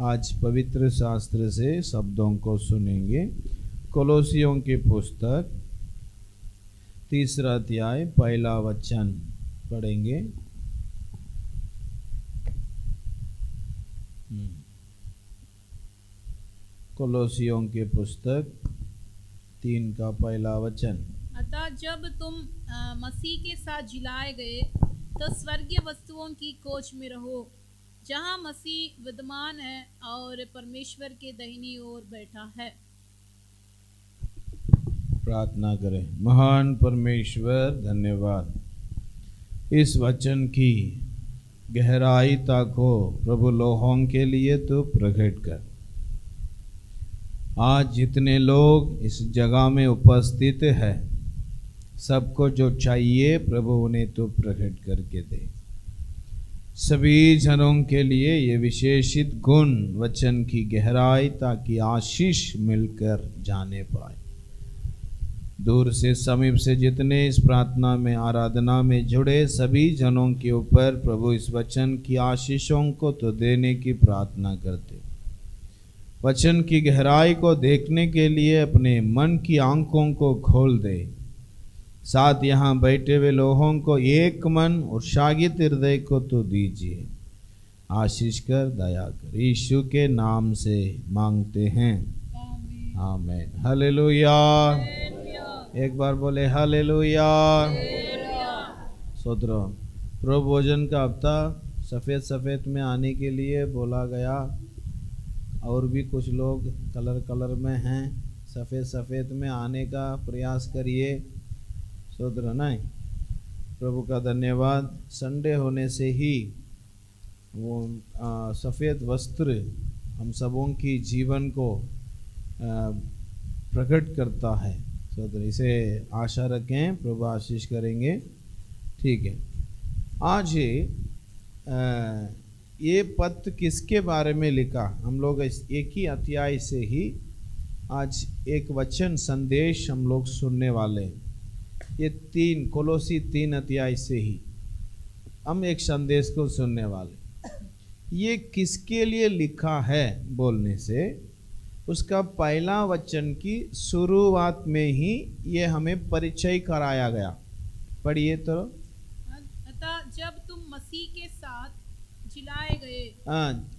आज पवित्र शास्त्र से शब्दों को सुनेंगे। कोलोसियों की पुस्तक 3 अध्याय 1 वचन पढ़ेंगे। कोलोसियों की पुस्तक 3 का 1 वचन। अतः जब तुम मसीह के साथ जिलाए गए तो स्वर्गीय वस्तुओं की खोज में रहो, जहाँ मसीह विद्यमान है और परमेश्वर के दाहिनी ओर बैठा है। प्रार्थना करें। महान परमेश्वर, धन्यवाद इस वचन की गहराई को प्रभु लोगों के लिए तो प्रकट कर। आज जितने लोग इस जगह में उपस्थित है, सबको जो चाहिए प्रभु उन्हें तो प्रकट करके दे। सभी जनों के लिए ये विशेषित गुण वचन की गहराई ताकि आशीष मिलकर जाने पाए। दूर से समीप से जितने इस प्रार्थना में आराधना में जुड़े सभी जनों के ऊपर प्रभु इस वचन की आशीषों को तो देने की प्रार्थना करते। वचन की गहराई को देखने के लिए अपने मन की आंखों को खोल दे। साथ यहाँ बैठे हुए लोगों को एक मन उत्साहित हृदय को तो दीजिए। आशीष कर, दया कर, यीशु के नाम से मांगते हैं, आमीन। हालेलुया। एक बार बोले हालेलुया। सोदरो, प्रभु भोजन का हफ्ता सफ़ेद सफ़ेद में आने के लिए बोला गया, और भी कुछ लोग कलर में हैं। सफ़ेद सफ़ेद में आने का प्रयास करिए। सोदरो नहीं, प्रभु का धन्यवाद। संडे होने से ही वो सफ़ेद वस्त्र हम सबों की जीवन को प्रकट करता है। सोदरो, इसे आशा रखें, प्रभु आशीष करेंगे। ठीक है, आज ये पत्र किसके बारे में लिखा? हम लोग इस एक ही अध्याय से ही आज एक वचन संदेश हम लोग सुनने वाले हैं। ये कोलोसी 3 अध्याय से ही हम एक संदेश को सुनने वाले। ये किसके लिए लिखा है बोलने से उसका पहला वचन की शुरुआत में ही ये हमें परिचय कराया गया। पढ़िए तो। अतः जब तुम मसीह के साथ जिलाए गए।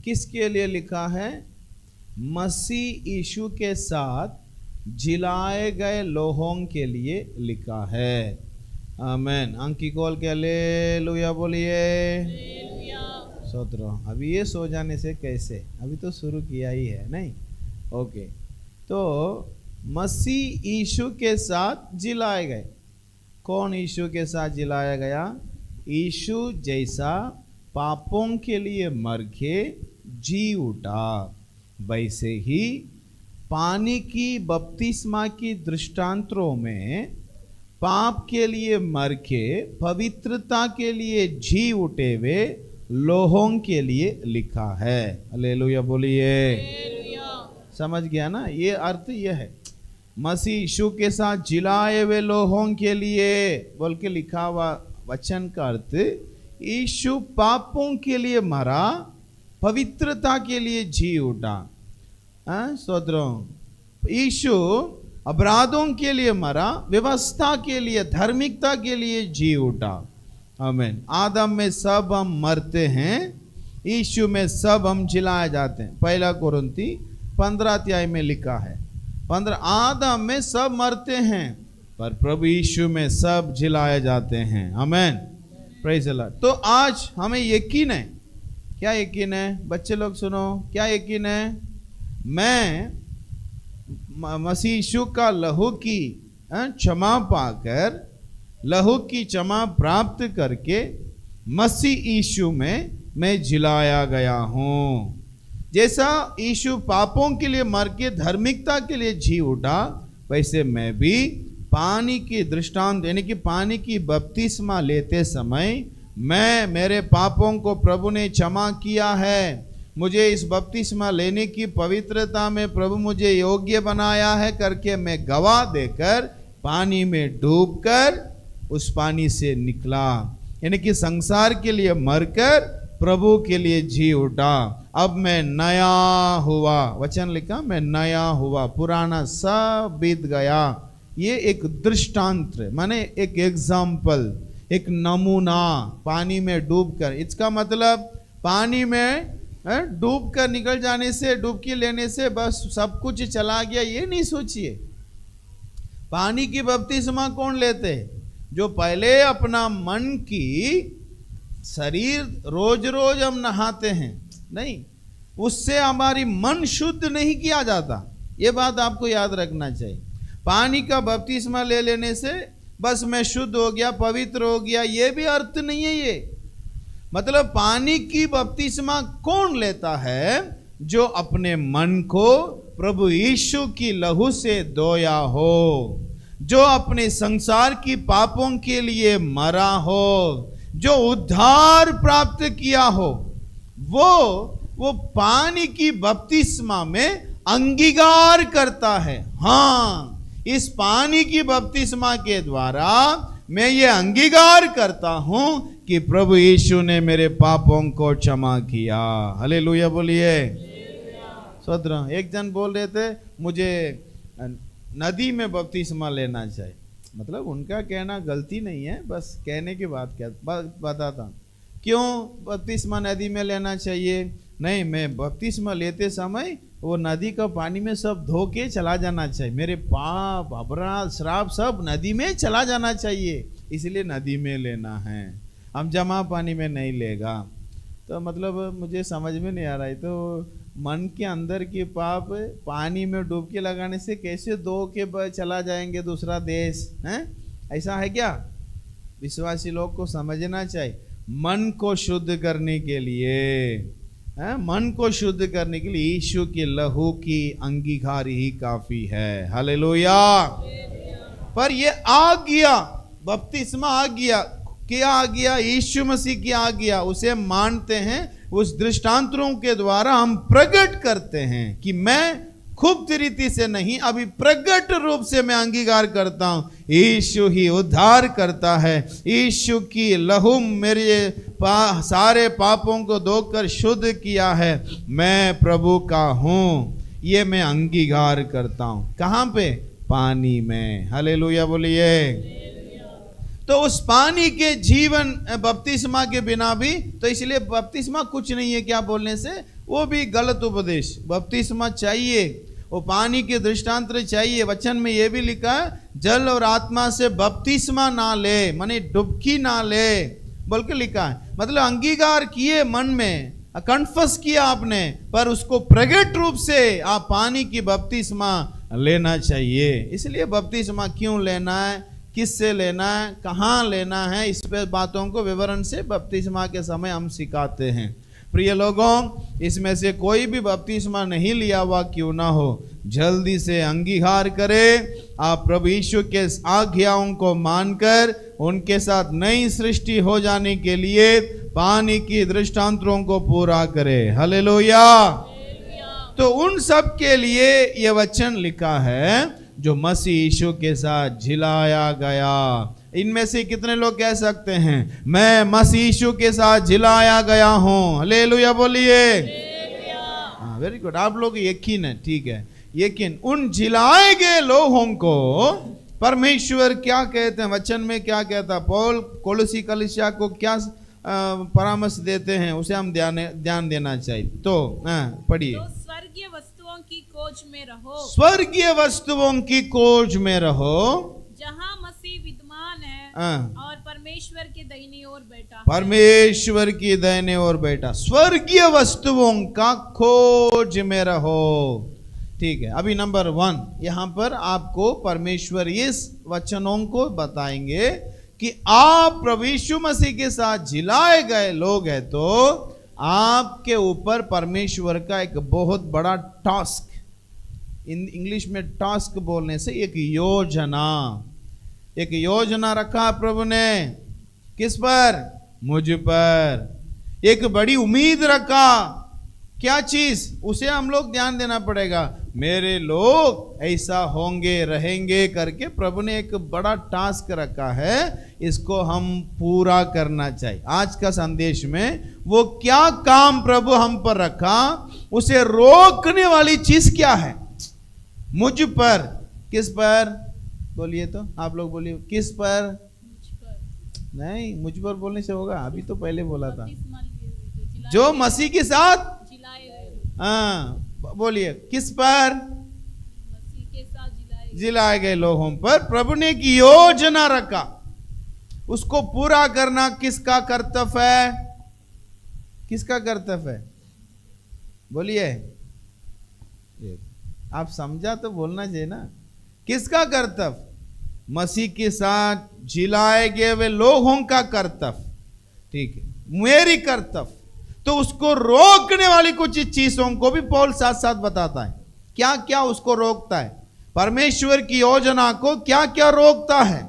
किसके लिए लिखा है? मसीह यीशु के साथ जिलाए गए लोगों के लिए लिखा है। आमीन। अंकी खोल के हालेलुया बोलिए। सोदरो, अभी ये सो जाने से कैसे? अभी तो शुरू किया ही है नहीं? ओके, तो मसीह यीशु के साथ जिलाए गए। कौन यीशु के साथ जिलाया गया? यीशु जैसा पापों के लिए मर के जी उठा, वैसे ही पानी की बपतिस्मा की दृष्टांतों में पाप के लिए मर के पवित्रता के लिए जी उठे हुए लोगों के लिए लिखा है। हालेलुया बोलिए। समझ गया ना? ये अर्थ ये है, मसीह यीशु के साथ जिलाए हुए लोगों के लिए बोल के लिखा हुआ वचन का अर्थ, यीशु पापों के लिए मरा, पवित्रता के लिए जी उठा। सोदरों, यीशु अपराधों के लिए मरा, व्यवस्था के लिए, धार्मिकता के लिए जी उठा। आमीन। आदम में सब हम मरते हैं, यीशु में सब हम जिलाए जाते हैं। 1 कोरिन्थी 15 अध्याय में लिखा है, 15 आदम में सब मरते हैं पर प्रभु यीशु में सब जिलाए जाते हैं। आमीन। Praise the Lord. तो आज हमें यकीन है। क्या यकीन है? बच्चे लोग सुनो, क्या यकीन है? मैं मसीह यीशु का लहू की क्षमा पाकर, लहू की क्षमा प्राप्त करके मसीह यीशु में मैं जिलाया गया हूँ। जैसा यीशु पापों के लिए मर के धार्मिकता के लिए जी उठा, वैसे मैं भी पानी की दृष्टांत यानी कि पानी की बपतिस्मा लेते समय मेरे पापों को प्रभु ने क्षमा किया है। मुझे इस बपतिस्मा लेने की पवित्रता में प्रभु मुझे योग्य बनाया है करके मैं गवाह देकर पानी में डूबकर उस पानी से निकला। यानी कि संसार के लिए मरकर प्रभु के लिए जी उठा, अब मैं नया हुआ। वचन लिखा, मैं नया हुआ, पुराना सब बीत गया। ये एक दृष्टांत, माने एक एग्जाम्पल, एक नमूना। पानी में डूबकर, इसका मतलब पानी में डूब कर निकल जाने से, डुबकी लेने से बस सब कुछ चला गया, ये नहीं सोचिए। पानी की बपतिस्मा कौन लेते हैं? जो पहले अपना मन की, शरीर रोज रोज हम नहाते हैं, नहीं, उससे हमारी मन शुद्ध नहीं किया जाता। ये बात आपको याद रखना चाहिए। पानी का बपतिस्मा ले लेने से बस मैं शुद्ध हो गया, पवित्र हो गया, ये भी अर्थ नहीं है। ये मतलब पानी की बपतिस्मा कौन लेता है? जो अपने मन को प्रभु यीशु की लहू से धोया हो, जो अपने संसार की पापों के लिए मरा हो, जो उद्धार प्राप्त किया हो, वो पानी की बपतिस्मा में अंगीकार करता है। हाँ, इस पानी की बपतिस्मा के द्वारा मैं ये अंगीकार करता हूं कि प्रभु यीशु ने मेरे पापों को क्षमा किया। हालेलुया बोलिए। स्वतः एक जन बोल रहे थे मुझे नदी में बपतिस्मा लेना चाहिए। मतलब उनका कहना गलती नहीं है, बस कहने की बात बताता हूँ। क्यों बपतिस्मा नदी में लेना चाहिए? नहीं, मैं बपतिस्मा लेते समय वो नदी का पानी में सब धो के चला जाना चाहिए। मेरे पाप, अपराध, श्राप सब नदी में चला जाना चाहिए, इसलिए नदी में लेना है। हम जमा पानी में नहीं लेगा। तो मतलब मुझे समझ में नहीं आ रहा है। तो मन के अंदर के पाप पानी में डुबकी लगाने से कैसे धो के चला जाएंगे दूसरा देश? हैं, ऐसा है क्या? विश्वासी लोग को समझना चाहिए। मन को शुद्ध करने के लिए, मन को शुद्ध करने के लिए यीशु के लहू की अंगीकार ही काफी है। हालेलुया। पर ये आ गया, बपतिस्मा आ गया, क्या आ गया? यीशु मसीह की आ गया। उसे मानते हैं, उस दृष्टांतों के द्वारा हम प्रकट करते हैं कि मैं खुद रीति से नहीं, अभी प्रकट रूप से मैं अंगीकार करता हूं, यीशु ही उद्धार करता है। यीशु की लहू मेरे सारे पापों को धोकर शुद्ध किया है। मैं प्रभु का हूं, ये मैं अंगीकार करता हूं। कहां पे? पानी में। हालेलुया बोलिए। तो उस पानी के जीवन बपतिस्मा के बिना भी, तो इसलिए बपतिस्मा कुछ नहीं है क्या बोलने से, वो भी गलत उपदेश। बपतिस्मा चाहिए, वो पानी के दृष्टांत चाहिए। वचन में ये भी लिखा है, जल और आत्मा से बपतिस्मा ना ले, माने डुबकी ना ले, बोल के लिखा है। मतलब अंगीकार किए, मन में कन्फस किया आपने, पर उसको प्रकट रूप से आप पानी की बपतिस्मा लेना चाहिए। इसलिए बपतिस्मा क्यों लेना है, किससे लेना है, कहाँ लेना है, इस पे बातों को विवरण से बपतिस्मा के समय हम सिखाते हैं। प्रिय लोगों, इसमें से कोई भी बपतिस्मा नहीं लिया हुआ क्यों ना हो, जल्दी से अंगीकार करे। आप प्रभु यीशु के आज्ञाओं को मानकर उनके साथ नई सृष्टि हो जाने के लिए पानी की दृष्टांतों को पूरा करे। हालेलुया। तो उन सब के लिए ये वचन लिखा है जो मसीह यीशु के साथ जिलाया गया। इनमें से कितने लोग कह सकते हैं, मैं मसीह यीशु के साथ जिलाया गया हूं? हालेलुया बोलिए। वेरी गुड, आप लोग यकीन है, ठीक है। लेकिन उन जिलाए गए लोगों को परमेश्वर क्या कहते हैं? वचन में क्या कहता? पौल कोलोसी कलीसिया को क्या परामर्श देते हैं, उसे हम ध्यान देना चाहिए। तो पढ़िए। तो स्वर्गीय वस्तुओं की खोज में रहो, स्वर्गीय वस्तुओं की खोज में रहो, जहाँ मसीह विद्यमान है और परमेश्वर के दाहिनी ओर बैठा। परमेश्वर की दाहिने ओर बैठा। स्वर्गीय वस्तुओं का खोज में रहो। ठीक है। अभी नंबर 1 यहाँ पर आपको परमेश्वर इस वचनों को बताएंगे कि आप प्रभु यीशु मसीह के साथ जिलाए गए लोग हैं, तो आपके ऊपर परमेश्वर का एक बहुत बड़ा टास्क, इंग्लिश में टास्क बोलने से एक योजना रखा प्रभु ने। किस पर? मुझ पर। एक बड़ी उम्मीद रखा। क्या चीज? उसे हम लोग ध्यान देना पड़ेगा। मेरे लोग ऐसा होंगे रहेंगे करके प्रभु ने एक बड़ा टास्क रखा है, इसको हम पूरा करना चाहिए। आज का संदेश में वो क्या काम प्रभु हम पर रखा, उसे रोकने वाली चीज क्या है मुझ पर, किस पर, बोलिए तो आप लोग बोलिए, किस पर? मुझ पर। नहीं, मुझ पर बोलने से होगा, अभी तो पहले बोला था, बपतिस्मा लिए हुए जो मसीह के साथ, जिलाए गए, हाँ बोलिए, किस पर? मसीह के साथ जिलाए गए लोगों पर प्रभु ने एक योजना रखा, उसको पूरा करना किसका कर्तव्य है? किसका कर्तव्य है? बोलिए, आप समझा तो बोलना चाहिए ना, किसका कर्तव्य? मसीह के साथ जिलाए गए वे लोगों का कर्तव्य, ठीक है, मेरी कर्तव्य। तो उसको रोकने वाली कुछ चीजों को भी पौल साथ साथ बताता है, क्या क्या उसको रोकता है, परमेश्वर की योजना को क्या क्या रोकता है,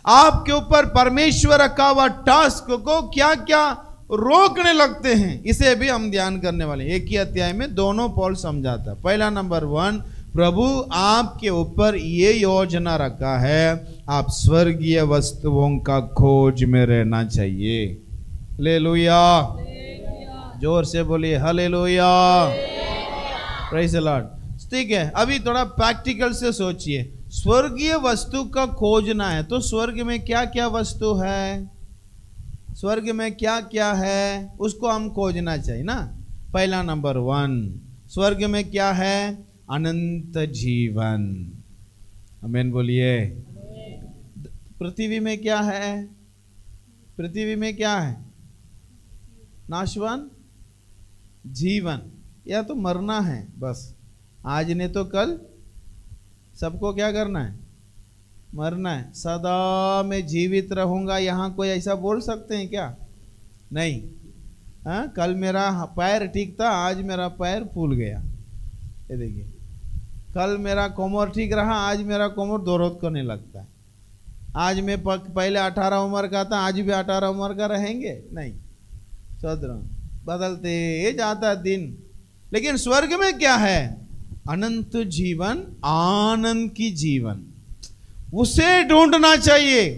आपके ऊपर परमेश्वर रखा हुआ टास्क को क्या क्या रोकने लगते हैं, इसे भी हम ध्यान करने वाले हैं। एक ही अध्याय में दोनों पौल समझाता है। पहला नंबर 1, प्रभु आपके ऊपर ये योजना रखा है, आप स्वर्गीय वस्तुओं का खोज में रहना चाहिए। हालेलुया, जोर से बोलिए हालेलुया, प्रेज़ द लॉर्ड। ठीक है, अभी थोड़ा प्रैक्टिकल से सोचिए, स्वर्गीय वस्तु का खोजना है तो स्वर्ग में क्या क्या वस्तु है, स्वर्ग में क्या क्या है, उसको हम खोजना चाहिए ना। पहला नंबर 1, स्वर्ग में क्या है? अनंत जीवन। आमीन बोलिए। पृथ्वी में क्या है? पृथ्वी में क्या है? नाशवान जीवन, या तो मरना है बस, आज नहीं तो कल सबको क्या करना है? मरना है। सदा मैं जीवित रहूंगा, यहाँ कोई ऐसा बोल सकते हैं क्या? नहीं। हाँ, कल मेरा पैर ठीक था, आज मेरा पैर फूल गया, ये देखिए, कल मेरा कोमर ठीक रहा, आज मेरा कोमर दर्द करने लगता है। आज मैं पहले 18 उम्र का था, आज भी 18 उम्र का रहेंगे? नहीं, सोच बदलते जाता दिन। लेकिन स्वर्ग में क्या है? अनंत जीवन, आनंद की जीवन, उसे ढूंढना चाहिए।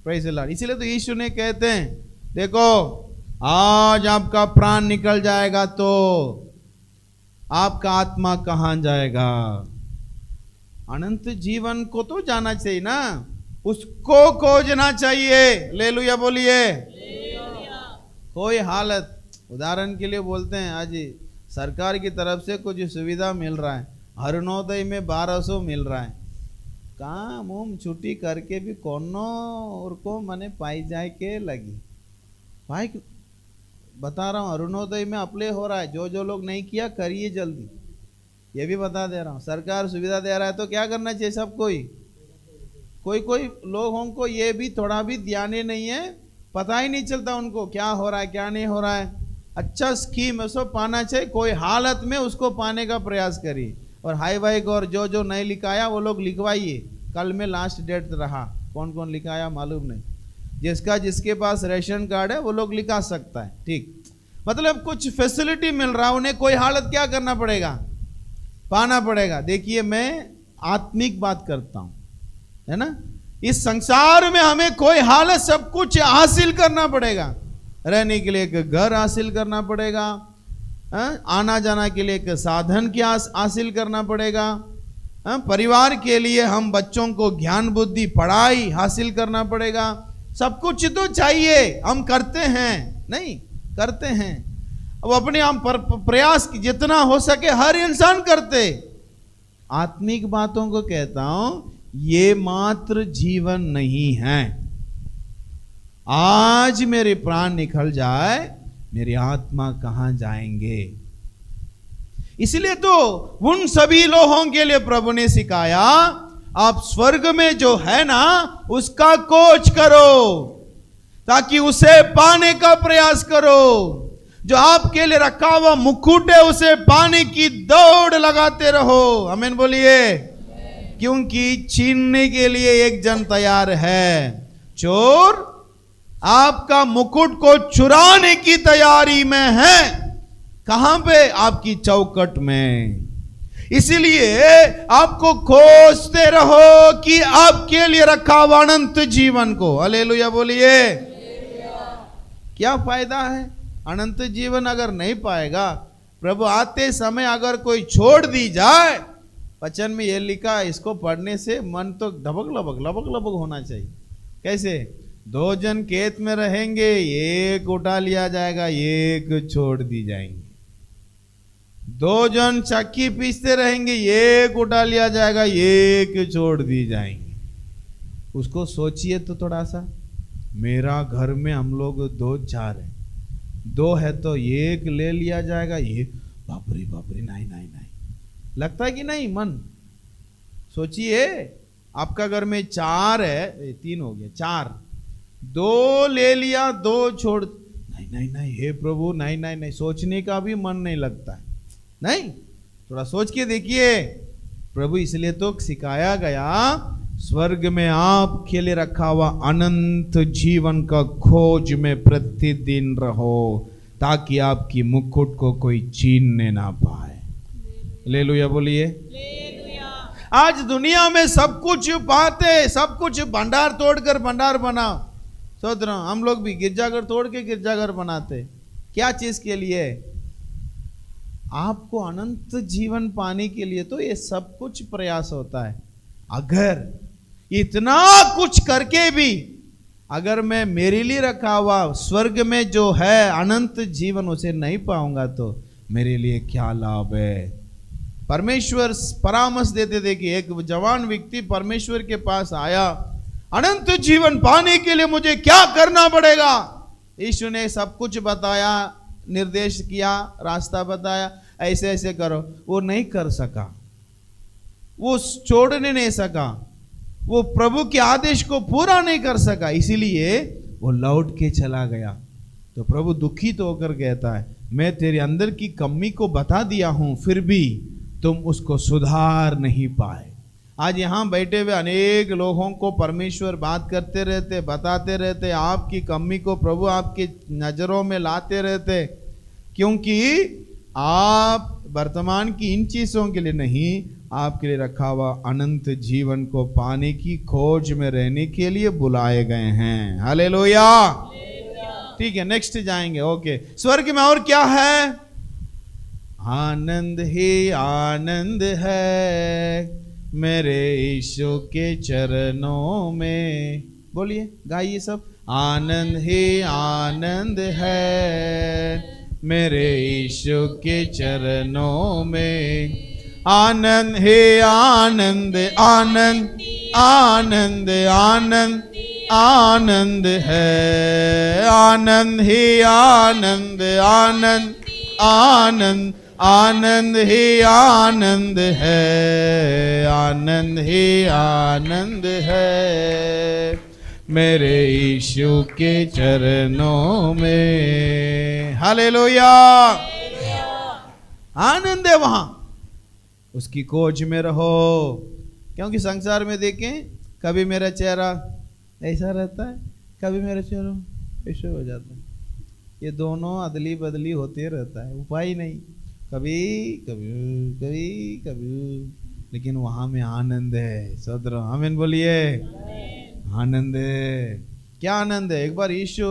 Praise the Lord. इसीलिए तो यीशु ने कहते हैं, देखो आज आपका प्राण निकल जाएगा तो आपका आत्मा कहां जाएगा? अनंत जीवन को तो जाना चाहिए ना, उसको खोजना चाहिए। हालेलुया बोलिए। कोई हालत, उदाहरण के लिए बोलते हैं, आज सरकार की तरफ से कुछ सुविधा मिल रहा है, अरुणोदय में 1200 मिल रहा है, काम उम छुट्टी करके भी कोनो और को मने पाई जाए के लगी भाई, बता रहा हूँ, अरुणोदय में अप्लाई हो रहा है, जो जो लोग नहीं किया करिए जल्दी, ये भी बता दे रहा हूँ। सरकार सुविधा दे रहा है तो क्या करना चाहिए सब कोई लोगों को ये भी थोड़ा भी ध्यान ही नहीं है, पता ही नहीं चलता उनको क्या हो रहा है क्या नहीं हो रहा है। अच्छा स्कीम उसको पाना चाहिए, कोई हालत में उसको पाने का प्रयास करिए। और हाई वाई और जो नहीं लिखाया वो लोग लिखवाइए, कल में लास्ट डेट रहा, कौन कौन लिखाया मालूम नहीं, जिसके पास रेशन कार्ड है वो लोग लिखा सकता है, ठीक। मतलब कुछ फैसिलिटी मिल रहा है उन्हें, कोई हालत क्या करना पड़ेगा? पाना पड़ेगा। देखिए मैं आत्मिक बात करता हूं, है ना, इस संसार में हमें कोई हालत सब कुछ हासिल करना पड़ेगा, रहने के लिए एक घर हासिल करना पड़ेगा, आना जाना के लिए एक साधन की हासिल करना पड़ेगा, परिवार के लिए हम बच्चों को ज्ञान बुद्धि पढ़ाई हासिल करना पड़ेगा, सब कुछ तो चाहिए। हम करते हैं नहीं करते हैं, अब अपने हम प्रयास जितना हो सके हर इंसान करते। आत्मिक बातों को कहता हूं, ये मात्र जीवन नहीं है। आज मेरे प्राण निकल जाए, मेरी आत्मा कहां जाएंगे? इसलिए तो उन सभी लोगों के लिए प्रभु ने सिखाया, आप स्वर्ग में जो है ना उसका खोज करो, ताकि उसे पाने का प्रयास करो। जो आपके लिए रखा हुआ मुकुट है उसे पाने की दौड़ लगाते रहो। आमीन बोलिए। क्योंकि छीनने के लिए एक जन तैयार है, चोर आपका मुकुट को चुराने की तैयारी में है। कहां पे? आपकी चौखट में। इसीलिए आपको खोजते रहो कि आपके लिए रखा हुआ अनंत जीवन को। हालेलुया बोलिए। क्या फायदा है अनंत जीवन अगर नहीं पाएगा? प्रभु आते समय अगर कोई छोड़ दी जाए, वचन में ये लिखा, इसको पढ़ने से मन तो ढबक लबक होना चाहिए। कैसे? 2 जन खेत में रहेंगे, एक उठा लिया जाएगा, एक छोड़ दी जाएंगे। 2 जन चक्की पीसते रहेंगे, एक उठा लिया जाएगा, एक छोड़ दी जाएंगे। उसको सोचिए तो थोड़ा सा, मेरा घर में हम लोग 2-4 हैं, 2 है तो एक ले लिया जाएगा, ये बापरे नहीं, लगता है कि नहीं? मन सोचिए, आपका घर में 4 है, 3 हो गया, 4, 2 ले लिया, 2 छोड़, नहीं हे प्रभु, नहीं, सोचने का भी मन नहीं लगता है। नहीं, थोड़ा सोच के देखिए। प्रभु इसलिए तो सिखाया गया, स्वर्ग में आपके लिए रखा हुआ अनंत जीवन का खोज में प्रतिदिन रहो, ताकि आपकी मुकुट को कोई छीनने ना पाए। हालेलुया बोलिए। आज दुनिया में सब कुछ पाते, सब कुछ भंडार तोड़कर भंडार बनाओ। सोच रहा हूं, हम लोग भी गिरजाघर तोड़ के गिरजाघर बनाते। क्या चीज के लिए? आपको अनंत जीवन पाने के लिए तो ये सब कुछ प्रयास होता है। अगर इतना कुछ करके भी अगर मैं मेरे लिए रखा हुआ स्वर्ग में जो है अनंत जीवन उसे नहीं पाऊंगा, तो मेरे लिए क्या लाभ है? परमेश्वर परामर्श देते थे कि एक जवान व्यक्ति परमेश्वर के पास आया, अनंत जीवन पाने के लिए मुझे क्या करना पड़ेगा? यीशु ने सब कुछ बताया, निर्देश किया, रास्ता बताया, ऐसे ऐसे करो। वो नहीं कर सका, वो छोड़ने नहीं सका, वो प्रभु के आदेश को पूरा नहीं कर सका, इसीलिए वो लौट के चला गया। तो प्रभु दुखित होकर कहता है, मैं तेरे अंदर की कमी को बता दिया हूं, फिर भी तुम उसको सुधार नहीं पाए। आज यहाँ बैठे हुए अनेक लोगों को परमेश्वर बात करते रहते, बताते रहते, आपकी कमी को प्रभु आपकी नजरों में लाते रहते, क्योंकि आप वर्तमान की इन चीजों के लिए नहीं, आपके लिए रखा हुआ अनंत जीवन को पाने की खोज में रहने के लिए बुलाए गए हैं। हालेलुया। ठीक है, नेक्स्ट जाएंगे। ओके, स्वर्ग में और क्या है? आनंद ही आनंद है मेरे यीशु के चरणों में। बोलिए, गाइए सब। आनंद ही आनंद है मेरे यीशु के चरणों में। आनंद है आनंद, आनंद आनंद आनंद आनंद है। आनंद ही आनंद, आनंद आनंद आनंद ही आनंद है। आनंद ही आनंद है मेरे यीशु के चरणों में। हालेलुया। आनंद है वहां, उसकी खोज में रहो। क्योंकि संसार में देखें, कभी मेरा चेहरा ऐसा रहता है, कभी मेरा चेहरा ऐसा हो जाता है। ये दोनों अदली बदली होते रहता है, उपाय नहीं, कभी कभी कभी कभी, लेकिन वहां में आनंद है। सदर आमीन बोलिए। आनंद है। क्या आनंद है? एक बार यीशु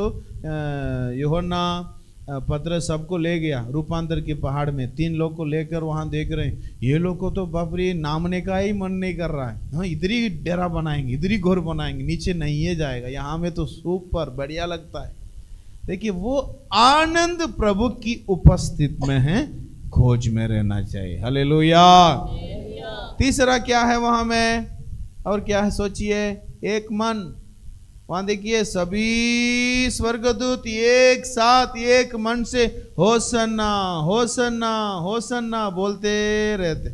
यूहन्ना पतरस सबको ले गया रूपांतर के पहाड़ में, 3 लोग को लेकर वहां देख रहे हैं, ये लोग को तो बापरे नामने का ही मन नहीं कर रहा है। हाँ, इधर ही डेरा बनाएंगे, इधर ही घर बनाएंगे, नीचे नहीं है जाएगा, यहाँ में तो सुपर बढ़िया लगता है। देखिए, वो आनंद प्रभु की उपस्थिति में है, खोज में रहना चाहिए। हालेलुया। तीसरा क्या है वहां में? और क्या है सोचिए? एक मन। वहां देखिए, सभी स्वर्गदूत एक साथ एक मन से होसन्ना होसन्ना होसन्ना बोलते रहते।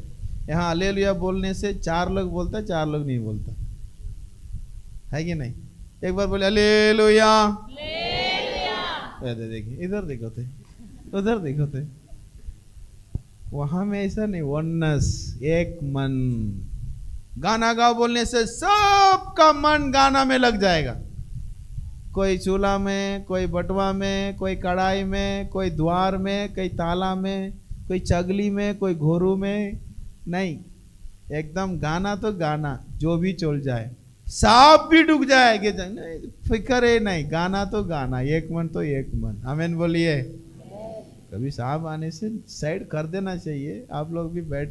यहाँ हालेलुया बोलने से 4 लोग बोलता है, 4 लोग नहीं बोलता है कि नहीं? एक बार बोले हालेलुया। देखिए, इधर देखो थे, उधर देखो थे। वहां में ऐसा नहीं, वननेस, एक मन। गाना गाओ बोलने से सबका मन गाना में लग जाएगा। कोई चूल्हा में, कोई बटवा में, कोई कढ़ाई में, कोई द्वार में, कोई ताला में, कोई चगली में, कोई घोरू में, नहीं, एकदम गाना तो गाना, जो भी चल जाए, सांप भी डूब जाएगा, नहीं फिक्र है नहीं, गाना तो गाना, एक मन तो एक मन। आमीन बोलिए। कभी सांप आने से साइड कर देना चाहिए। आप लोग भी बैठ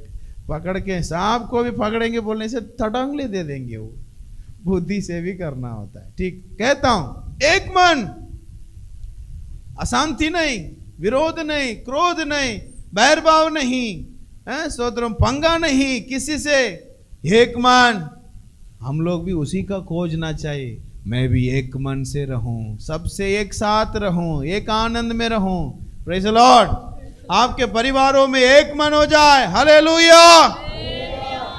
पकड़ के, सांप को भी पकड़ेंगे बोलने से तड़ंगले दे देंगे, वो बुद्धि से भी करना होता है। ठीक कहता हूं, एक मन, अशांति नहीं, विरोध नहीं, क्रोध नहीं, बैरभाव नहीं, स्तोत्रम पंगा नहीं किसी से, एक मन। हम लोग भी उसी का खोजना चाहिए। मैं भी एक मन से रहूं, सबसे एक साथ रहूं, एक आनंद में रहूं। Praise the Lord. आपके परिवारों में एक मन हो जाए। हालेलुया।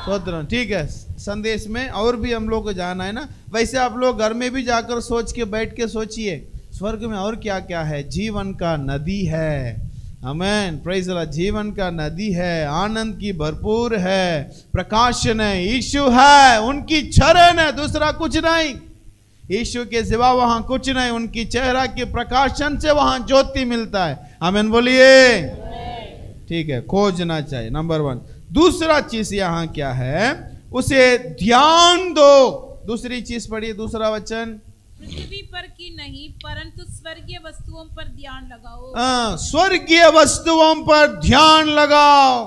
स्तोत्रम। ठीक है, संदेश में और भी हम लोग को जाना है ना। वैसे आप लोग घर में भी जाकर सोच के बैठ के सोचिए, स्वर्ग में और क्या क्या है। जीवन का नदी है। आमेन, प्रेज़ द लॉर्ड। जीवन का नदी है, आनंद की भरपूर है, प्रकाशन है, यीशु है, उनकी चरण है, दूसरा कुछ नहीं। यीशु के सिवा वहां कुछ नहीं, उनकी चेहरा के प्रकाशन से वहां ज्योति मिलता है। आमेन बोलिए। ठीक है, खोजना चाहिए, नंबर 1। दूसरा चीज यहां क्या है, उसे ध्यान दो। दूसरी चीज पढ़िए, दूसरा वचन। पृथ्वी पर की नहीं परंतु स्वर्गीय वस्तुओं पर ध्यान लगाओ। स्वर्गीय वस्तुओं पर ध्यान लगाओ।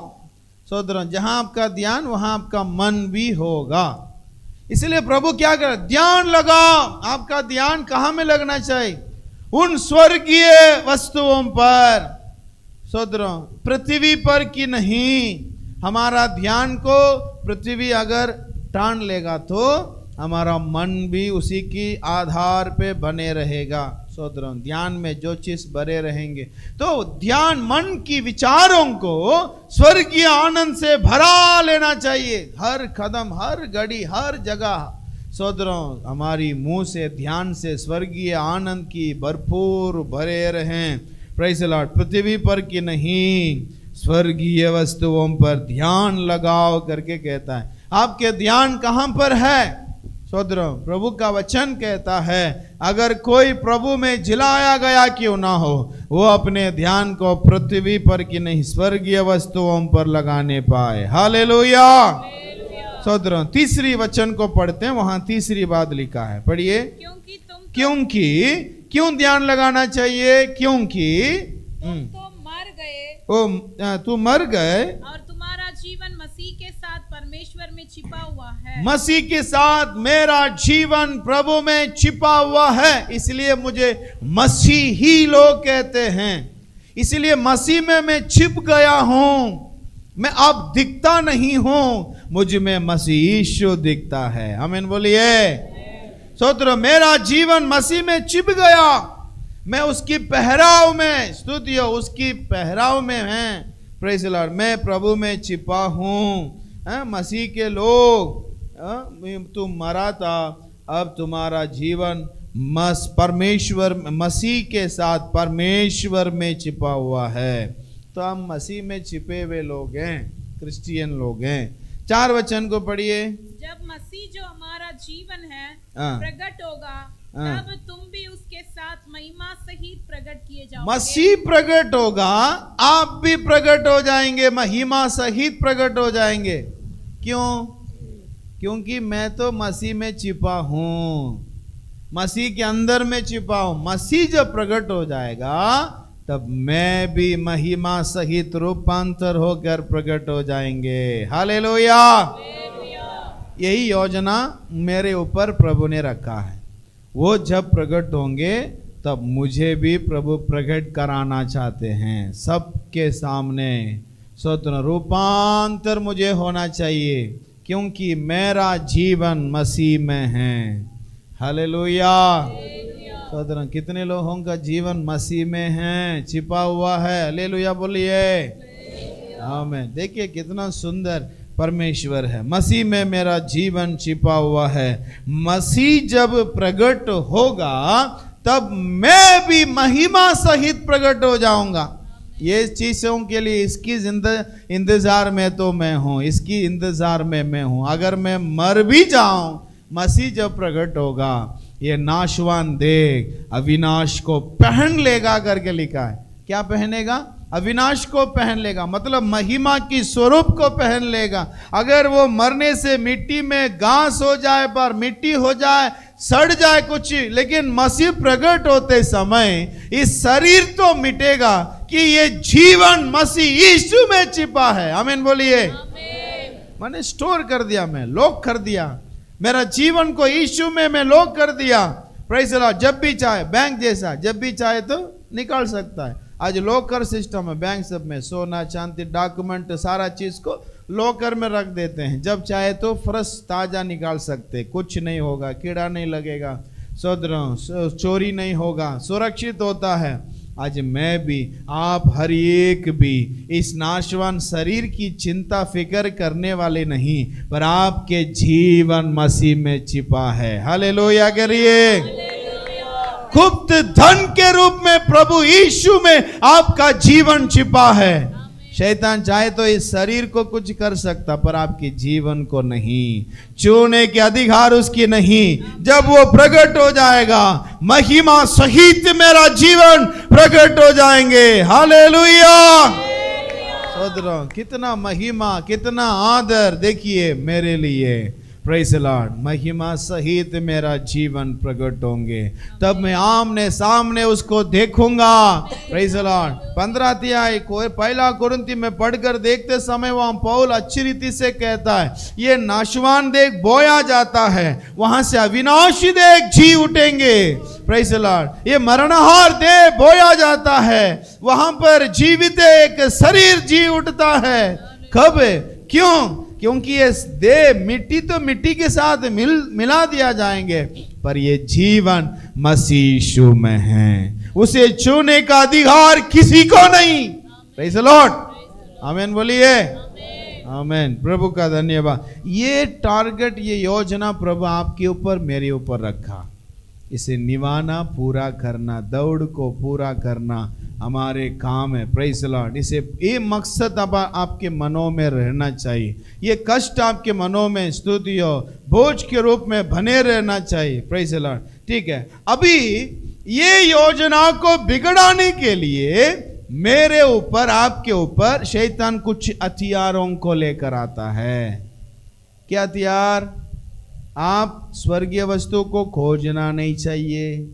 सहोदरों, जहां आपका ध्यान वहां आपका मन भी होगा। इसलिए प्रभु क्या कर, ध्यान लगाओ। आपका ध्यान कहां में लगना चाहिए? उन स्वर्गीय वस्तुओं पर। सहोदरों, पृथ्वी पर की नहीं। हमारा ध्यान को पृथ्वी अगर टान लेगा तो हमारा मन भी उसी की आधार पे बने रहेगा। सहोदरों, ध्यान में जो चीज बने रहेंगे, तो ध्यान मन की विचारों को स्वर्गीय आनंद से भरा लेना चाहिए। हर कदम, हर घड़ी, हर जगह। सहोदरों, हमारी मुंह से, ध्यान से स्वर्गीय आनंद की भरपूर भरे रहें। Praise the Lord. पृथ्वी पर की नहीं, स्वर्गीय वस्तुओं पर ध्यान लगाओ करके कहता है। आपके ध्यान कहां पर है? सहोदरों, प्रभु का वचन कहता है, अगर कोई प्रभु में जिलाया गया क्यों ना हो, वो अपने ध्यान को पृथ्वी पर की नहीं, स्वर्गीय वस्तुओं पर लगाने पाए। हालेलुया। सहोदरों, तीसरी वचन को पढ़ते हैं, वहां तीसरी बात लिखा है, पढ़िए। क्योंकि क्यों ध्यान लगाना चाहिए? क्योंकि तुम तो मर गए, तू मर गए और तुम्हारा जीवन मसीह के साथ परमेश्वर में छिपा हुआ है। मसीह के साथ मेरा जीवन प्रभु में छिपा हुआ है। इसलिए मुझे मसीही लोग कहते हैं। इसलिए मसीह में मैं छिप गया हूं। मैं अब दिखता नहीं हूं, मुझ में मसीह यीशु दिखता है। आमीन बोलिए। सहोदरों, मेरा जीवन मसीह में छिप गया। मैं उसकी पहराव में, स्तुति हो, उसकी पहराव में है। Praise the Lord. मैं प्रभु में छिपा हूं। मसीह के लोग, तुम मरा था, अब तुम्हारा जीवन परमेश्वर, मसीह के साथ परमेश्वर में छिपा हुआ है। तो हम मसीह में छिपे हुए लोग हैं, क्रिश्चियन लोग हैं। 4 वचन को पढ़िए। जब मसीह जो हमारा जीवन है हाँ। प्रकट होगा, तब तुम भी उसके साथ महिमा सहित प्रकट किए जाओगे। मसीह प्रकट होगा, आप भी प्रकट हो जाएंगे, महिमा सहित प्रकट हो जाएंगे। क्यों? क्योंकि मैं तो मसीह में छिपा हूं, मसीह के अंदर में छिपा हूं। मसीह जब प्रकट हो जाएगा, तब मैं भी महिमा सहित रूपांतर होकर प्रकट हो जाएंगे। हालेलुया। यही योजना मेरे ऊपर प्रभु ने रखा है। वो जब प्रकट होंगे, तब मुझे भी प्रभु प्रकट कराना चाहते हैं सबके सामने। स्तोत्र। रूपांतर मुझे होना चाहिए, क्योंकि मेरा जीवन मसीह में है। हालेलुया। स्तोत्र। कितने लोगों का जीवन मसीह में है, छिपा हुआ है? हालेलुया बोलिए। आमीन। देखिए कितना सुंदर परमेश्वर है। मसीह में मेरा जीवन छिपा हुआ है। मसीह जब प्रकट होगा, तब मैं भी महिमा सहित प्रकट हो जाऊंगा। ये चीजों के लिए इसकी इंतजार में तो मैं हूं, इसकी इंतजार में मैं हूं। अगर मैं मर भी जाऊं, मसीह जब प्रकट होगा, ये नाशवान देह अविनाश को पहन लेगा करके लिखा है। क्या पहनेगा? अविनाश को पहन लेगा, मतलब महिमा की स्वरूप को पहन लेगा। अगर वो मरने से मिट्टी में घास हो जाए, पर मिट्टी हो जाए, सड़ जाए कुछ, लेकिन मसीह प्रकट होते समय इस शरीर तो मिटेगा कि ये जीवन मसीह यीशु में छिपा है। आमीन बोलिए। मैंने स्टोर कर दिया, मैं लॉक कर दिया, मेरा जीवन को यीशु में मैं लॉक कर दिया। Praise the Lord. जब भी चाहे, बैंक जैसा, जब भी चाहे तो निकाल सकता है। आज लॉकर सिस्टम है बैंक सब में, सोना चांदी डॉक्यूमेंट सारा चीज को लॉकर में रख देते हैं। जब चाहे तो फ्रेश ताजा निकाल सकते, कुछ नहीं होगा, कीड़ा नहीं लगेगा, चोरी नहीं होगा, सुरक्षित होता है। आज मैं भी, आप हर एक भी इस नाशवान शरीर की चिंता फिक्र करने वाले नहीं, पर आपके जीवन मसीह में छिपा है। हालेलुया करिए। गुप्त धन के रूप में प्रभु यीशु में आपका जीवन छिपा है। शैतान चाहे तो इस शरीर को कुछ कर सकता, पर आपके जीवन को नहीं, छूने के अधिकार उसकी नहीं। जब वो प्रकट हो जाएगा, महिमा सहित मेरा जीवन प्रकट हो जाएंगे। हालेलुया। सोदरों, कितना महिमा, कितना आदर देखिए मेरे लिए। Praise the Lord. महिमा सहित मेरा जीवन प्रकट होंगे, तब मैं आमने सामने उसको देखूंगा। Praise the Lord. 15 अध्याय को 1 कुरिन्थी में पढ़कर देखते समय वहां पौल अच्छी रीति से कहता है, ये नाशवान देह बोया जाता है, वहां से अविनाशी देह जी उठेंगे। Praise the Lord. ये मरणहार देह बोया जाता है, वहां पर जीवित एक शरीर जी उठता है। कब? क्यों? क्योंकि ये देह मिट्टी तो मिट्टी के साथ मिला दिया जाएंगे, पर ये जीवन मसीह यीशु में है, उसे छूने का अधिकार किसी को नहीं। Praise the Lord. आमीन बोलिए। आमीन। प्रभु का धन्यवाद। ये टारगेट, ये योजना प्रभु आपके ऊपर, मेरे ऊपर रखा। इसे निभाना, पूरा करना, दौड़ को पूरा करना हमारे काम है। Praise the Lord. इसे ये मकसद अब आपके मनों में रहना चाहिए, ये कष्ट आपके मनों में स्तुति हो बोझ के रूप में बने रहना चाहिए। Praise the Lord. ठीक है। अभी ये योजना को बिगड़ाने के लिए मेरे ऊपर, आपके ऊपर शैतान कुछ हथियारों को लेकर आता है। क्या हथियार? आप स्वर्गीय वस्तु को खोजना नहीं चाहिए,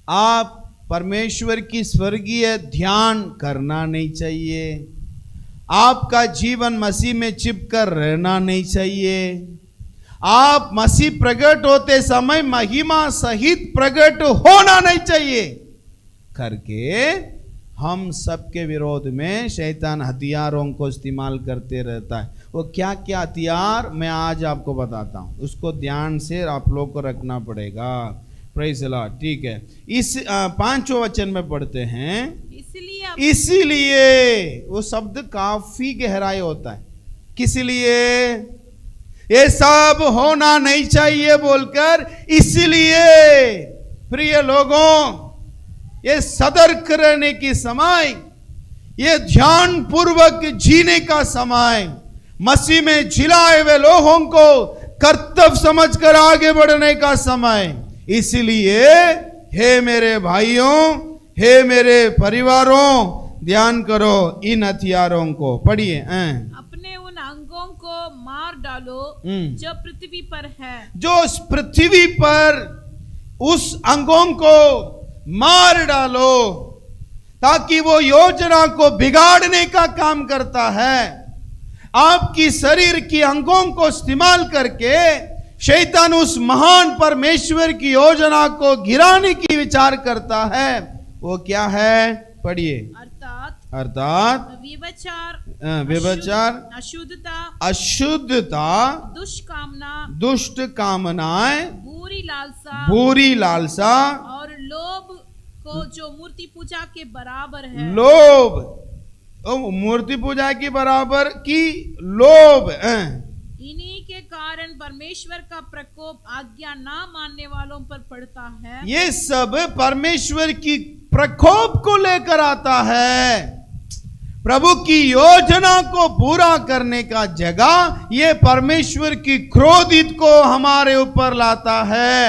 आप परमेश्वर की स्वर्गीय ध्यान करना नहीं चाहिए, आपका जीवन मसीह में चिपकर रहना नहीं चाहिए, आप मसीह प्रकट होते समय महिमा सहित प्रकट होना नहीं चाहिए करके हम सबके विरोध में शैतान हथियारों को इस्तेमाल करते रहता है। वो क्या क्या हथियार मैं आज आपको बताता हूँ, उसको ध्यान से आप लोग को रखना पड़ेगा। Praise the Lord. ठीक है। इस 5वें वचन में पढ़ते हैं, इसीलिए वो शब्द काफी गहराई होता है। किस लिए? ये सब होना नहीं चाहिए बोलकर, इसलिए प्रिय लोगों, ये सतर्क रहने की समय, ये ध्यान पूर्वक जीने का समय, मसीह में जिलाए हुए लोगों को कर्तव्य समझकर आगे बढ़ने का समय। इसलिए हे मेरे भाइयों, हे मेरे परिवारों, ध्यान करो इन हथियारों को। पढ़िए। अपने उन अंगों को मार डालो जो पृथ्वी पर है, जो पृथ्वी पर उस अंगों को मार डालो, ताकि वो योजना को बिगाड़ने का काम करता है। आपकी शरीर की अंगों को इस्तेमाल करके शैतान उस महान परमेश्वर की योजना को गिराने की विचार करता है। वो क्या है? पढ़िए। अर्थात व्यभिचार, अशुद्धता, दुष्ट कामनाएं, बुरी लालसा और लोभ को जो मूर्ति पूजा के बराबर है। लोभ, मूर्ति पूजा के बराबर की लोभ। इन्हीं के कारण परमेश्वर का प्रकोप आज्ञा ना मानने वालों पर पड़ता है। ये सब परमेश्वर की प्रकोप को लेकर आता है। प्रभु की योजना को पूरा करने का जगह ये परमेश्वर की क्रोधित को हमारे ऊपर लाता है।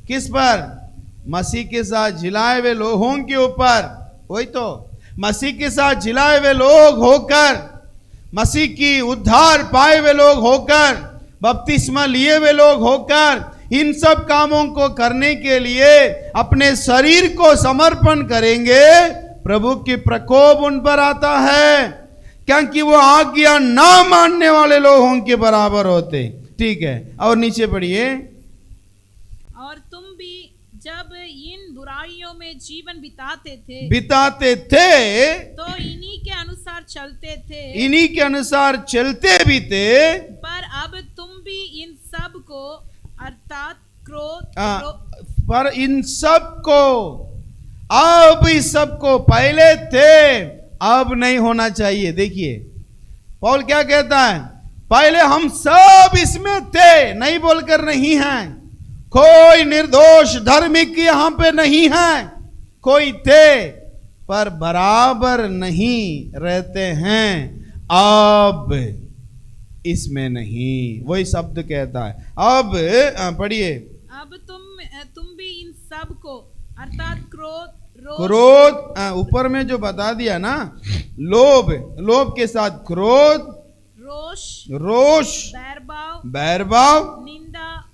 किस पर? मसीह के साथ जिलाए हुए लोगों के ऊपर। वही तो मसीह के साथ जिलाए हुए लोग होकर, मसीह की उद्धार पाए हुए लोग होकर, बपतिस्मा लिए हुए लोग होकर, इन सब कामों को करने के लिए अपने शरीर को समर्पण करेंगे, प्रभु की प्रकोप उन पर आता है, क्योंकि वो आज्ञा ना मानने वाले लोगों के बराबर होते। ठीक है, और नीचे पढ़िए। और तुम भी जब इन बुराइयों में जीवन बिताते थे तो इन्हीं के अनुसार चलते थे, इन्हीं के अनुसार चलते भी थे। पर अब तुम भी इन सब को अर्थात पर इन सब को, अब इस सब को पहले थे, अब नहीं होना चाहिए। देखिए पौल क्या कहता है, पहले हम सब इसमें थे, नहीं बोलकर नहीं हैं। कोई निर्दोष धार्मिक यहां पे नहीं है, कोई थे पर बराबर नहीं रहते हैं, अब इसमें नहीं। वही शब्द कहता है। अब पढ़िए। अब तुम भी इन सब को अर्थात क्रोध, ऊपर में जो बता दिया ना, लोभ के साथ क्रोध, रोष, बैरभाव,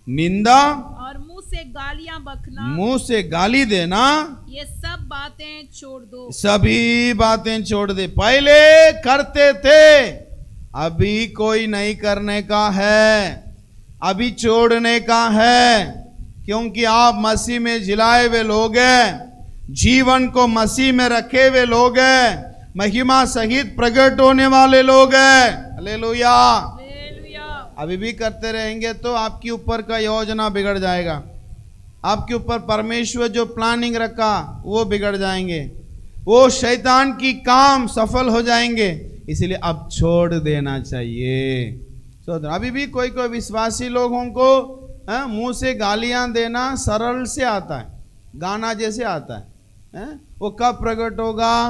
निंदा और मुंह से गालियां बकना, मुंह से गाली देना, ये सब बातें छोड़ दो। सभी बातें छोड़ दे। पहले करते थे, अभी कोई नहीं करने का है, अभी छोड़ने का है, क्योंकि आप मसीह में जिलाए हुए लोग हैं, जीवन को मसीह में रखे हुए लोग हैं, महिमा सहित प्रकट होने वाले लोग हैं। हालेलुया। अभी भी करते रहेंगे तो आपके ऊपर का योजना बिगड़ जाएगा, आपके ऊपर परमेश्वर जो प्लानिंग रखा वो बिगड़ जाएंगे, वो शैतान की काम सफल हो जाएंगे। इसलिए अब छोड़ देना चाहिए। तो अभी भी कोई विश्वासी लोगों को मुंह से गालियां देना सरल से आता है, गाना जैसे आता है। वो कब प्रकट होगा?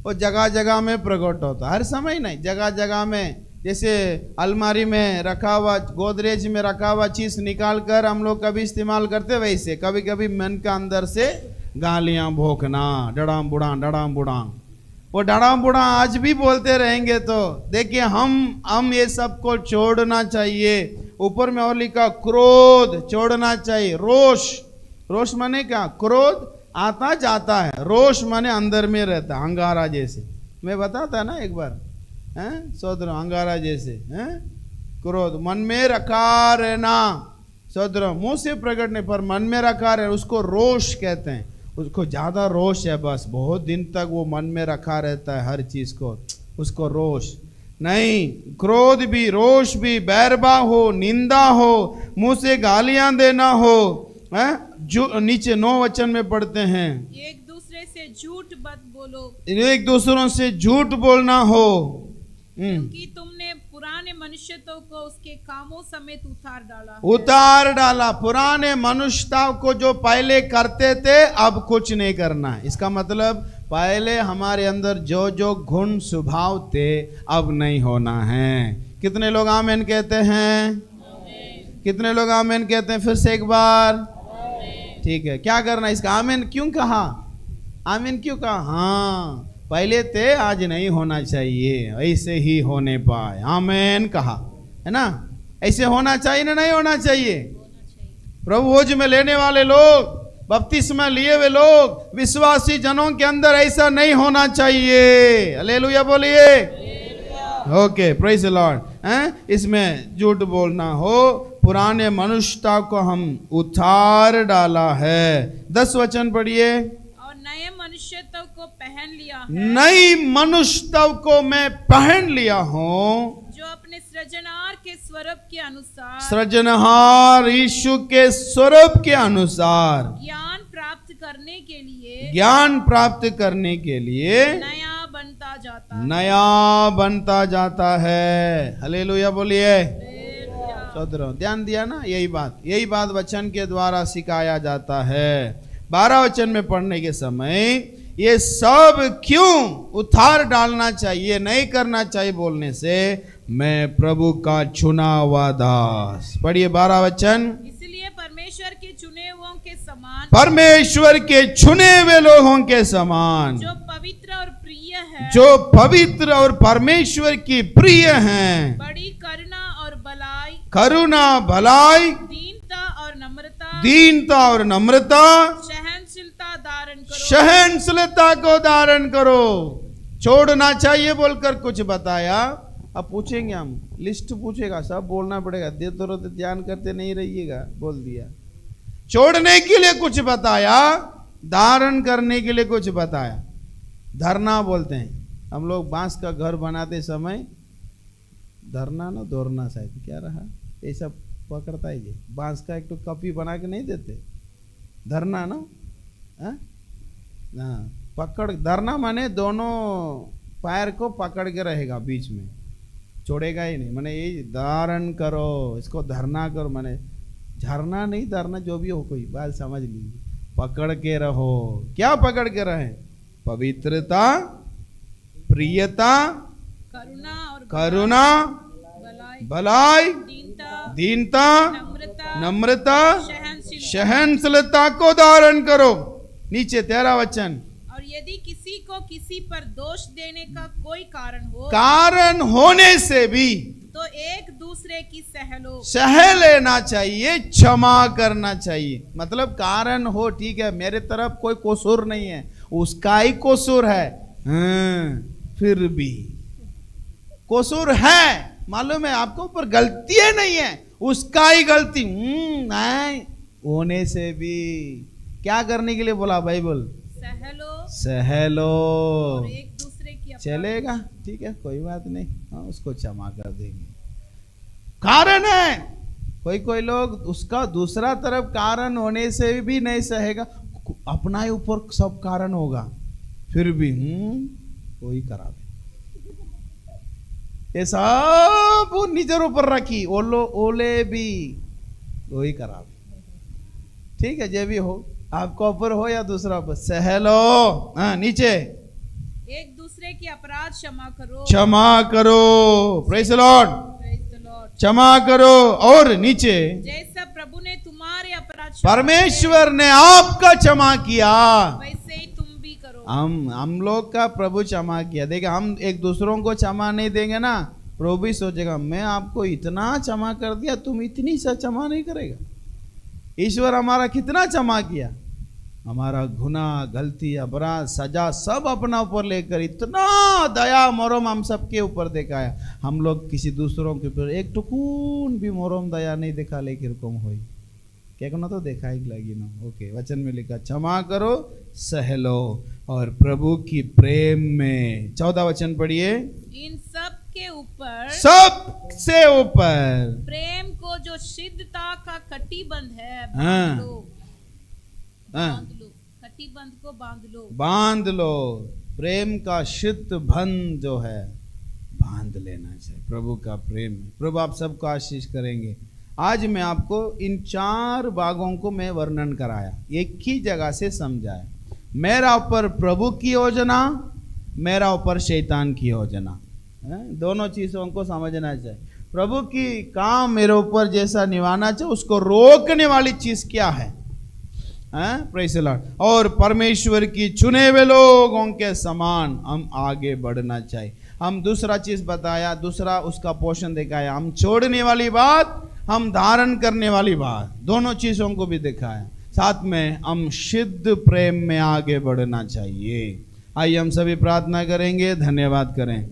वो जगह जगह में प्रकट होता है, हर समय नहीं, जगह जगह में। जैसे अलमारी में रखा हुआ, गोदरेज में रखा हुआ चीज निकाल कर हम लोग कभी इस्तेमाल करते, वैसे कभी कभी मन के अंदर से गालियां भोंकना, डड़ाम बुड़ाम। वो डड़ाम बुड़ा आज भी बोलते रहेंगे तो देखिए हम ये सब को छोड़ना चाहिए। ऊपर में और लिखा क्रोध छोड़ना चाहिए। रोष माने क्या? क्रोध आता जाता है, रोष माने अंदर में रहता, अंगारा जैसे। मैं बताता ना एक बार, सोदरो अंगारा जैसे क्रोध मन में रखा रहना। सोदरो मुंह से प्रकट नहीं पर मन में रखा रहे, उसको रोष कहते हैं। उसको ज्यादा रोष है, बस बहुत दिन तक वो मन में रखा रहता है हर चीज को, उसको रोष नहीं। क्रोध भी, रोष भी, बैरभाव हो, निंदा हो, मुंह से गालियां देना हो। जो नीचे 9 वचन में पढ़ते हैं, एक दूसरे से झूठ मत बोलो, एक दूसरों से झूठ बोलना हो, क्योंकि तुमने पुराने मनुष्यत्व को उसके कामों समेत उतार डाला। पुराने मनुष्यता को जो पहले करते थे अब कुछ नहीं करना है। इसका मतलब पहले हमारे अंदर जो जो गुण स्वभाव थे अब नहीं होना है। कितने लोग आमीन कहते हैं? कितने लोग आमीन कहते हैं? फिर से एक बार। ठीक है, क्या करना इसका? आमीन क्यों कहा? आमीन क्यों कहा? हाँ, पहले थे आज नहीं होना चाहिए, ऐसे ही होने पाए। आमीन कहा है ना? ऐसे होना चाहिए ना, नहीं होना चाहिए? प्रभु भोज में लेने वाले लोग, बपतिस्मा लिए हुए लोग, विश्वासी जनों के अंदर ऐसा नहीं होना चाहिए। हालेलुया बोलिए। Okay, praise the Lord. इसमें झूठ बोलना हो, पुराने मनुष्यता को हम उतार डाला है। 10 वचन पढ़िए। नए मनुष्यत्व को पहन लिया है, नई मनुष्यत्व को मैं पहन लिया हूँ, जो अपने सृजनहार के स्वरूप के अनुसार, सृजनहार यीशु के स्वरूप के अनुसार ज्ञान प्राप्त करने के लिए, ज्ञान प्राप्त करने के लिए नया बनता जाता है। हालेलुया बोलिए। सौदरों ध्यान दिया ना? यही बात वचन के द्वारा सिखाया जाता है। 12 वचन में पढ़ने के समय ये सब क्यों उतार डालना चाहिए, नहीं करना चाहिए बोलने से, मैं प्रभु का चुना हुआ दास। पढ़िए 12 वचन। इसलिए परमेश्वर के चुने हुओं के समान, परमेश्वर के चुने हुए लोगों के समान, जो पवित्र और प्रिय है, जो पवित्र और परमेश्वर की प्रिय हैं, बड़ी करुणा और भलाई, करुणा भलाई, दीनता और नम्रता, सहनशीलता धारण करो। सहनशीलता को धारण करो। छोड़ना चाहिए बोलकर कुछ बताया। अब पूछेंगे हम, लिस्ट पूछेगा, सब बोलना पड़ेगा। देते रहते ध्यान करते नहीं रहिएगा, बोल दिया। छोड़ने के लिए कुछ बताया, धारण करने के लिए कुछ बताया। धरना बोलते हैं हम लोग। बांस का घर बनाते समय धरना ना दौड़ना, शायद क्या रहा, ऐसा पकड़ता है। ये बांस का एक तो कपी बना के नहीं देते, धरना ना, हाँ पकड़। धरना माने दोनों पैर को पकड़ के रहेगा, बीच में छोड़ेगा ही नहीं। माने ये धारण करो, इसको धरना करो, माने झरना नहीं, धरना जो भी हो, कोई बात समझ लीजिए। पकड़ के रहो। क्या पकड़ के रहे? पवित्रता, प्रियता, करुणा, भलाई, दीनता, नम्रता, सहनशीलता को धारण करो। नीचे 13 वचन। और यदि किसी को किसी पर दोष देने का कोई कारण हो, कारण होने से भी तो एक दूसरे की सह लेना चाहिए, क्षमा करना चाहिए। मतलब कारण हो, ठीक है, मेरे तरफ कोई कसूर नहीं है, उसका ही कसूर है, फिर भी कसूर है, मालूम है आपको, पर गलती नहीं है, उसका ही गलती नहीं होने से भी क्या करने के लिए बोला बाइबल? सह लो। और एक दूसरे की चलेगा, ठीक है, कोई बात नहीं, हाँ उसको क्षमा कर देंगे। कारण है, कोई लोग उसका दूसरा तरफ कारण होने से भी नहीं सहेगा, अपना ही ऊपर सब कारण होगा, फिर भी वही करा दे। ये सब वो निजर ऊपर रखी, ओले भी वही करा दे। ठीक है, जो भी हो, आपका ऊपर हो या दूसरा ऊपर, सह लो। हाँ नीचे, एक दूसरे की अपराध क्षमा करो, क्षमा करो। प्रेज़ द लॉर्ड, क्षमा करो। और नीचे, जैसा प्रभु ने तुम्हारे अपराध, परमेश्वर ने आपका क्षमा किया, वैसे ही तुम भी करो। हम लोग का प्रभु क्षमा किया। देखिए, हम एक दूसरों को क्षमा नहीं देंगे ना, प्रभु भी सोचेगा मैं आपको इतना क्षमा कर दिया, तुम इतनी सा क्षमा नहीं करेगा। ईश्वर हमारा कितना क्षमा किया, हमारा गुनाह, गलती, अपराध, सजा सब अपना ऊपर लेकर इतना दया मरम हम सबके ऊपर दिखाया। हम लोग किसी दूसरों के ऊपर एक टुकून भी मरम दया नहीं देखा, लेकिन कम हुई क्या करना तो देखा ही लगी ना। ओके, वचन में लिखा क्षमा करो, सह लो, और प्रभु की प्रेम में। 14 वचन पढ़िए। इन सब के ऊपर, सबसे ऊपर प्रेम को जो सिद्धता का कटिबंध है, हाँ, बांध लो, कटिबंध को बांध लो। प्रेम का सिद्ध बंध जो है बांध लेना चाहिए, प्रभु का प्रेम। प्रभु आप सबको आशीष करेंगे। आज मैं आपको इन 4 भागों को मैं वर्णन कराया, एक ही जगह से समझाया। मेरा ऊपर प्रभु की योजना, मेरा ऊपर शैतान की योजना, दोनों चीजों को समझना चाहिए। प्रभु की काम मेरे ऊपर जैसा निभाना चाहिए, उसको रोकने वाली चीज क्या है? Praise the Lord. और परमेश्वर की चुने हुए लोगों के समान हम आगे बढ़ना चाहिए। हम दूसरा चीज बताया, दूसरा उसका पोषण दिखाया। हम छोड़ने वाली बात, हम धारण करने वाली बात, दोनों चीजों को भी दिखाया। साथ में हम सिद्ध प्रेम में आगे बढ़ना चाहिए। आइए हम सभी प्रार्थना करेंगे, धन्यवाद करें।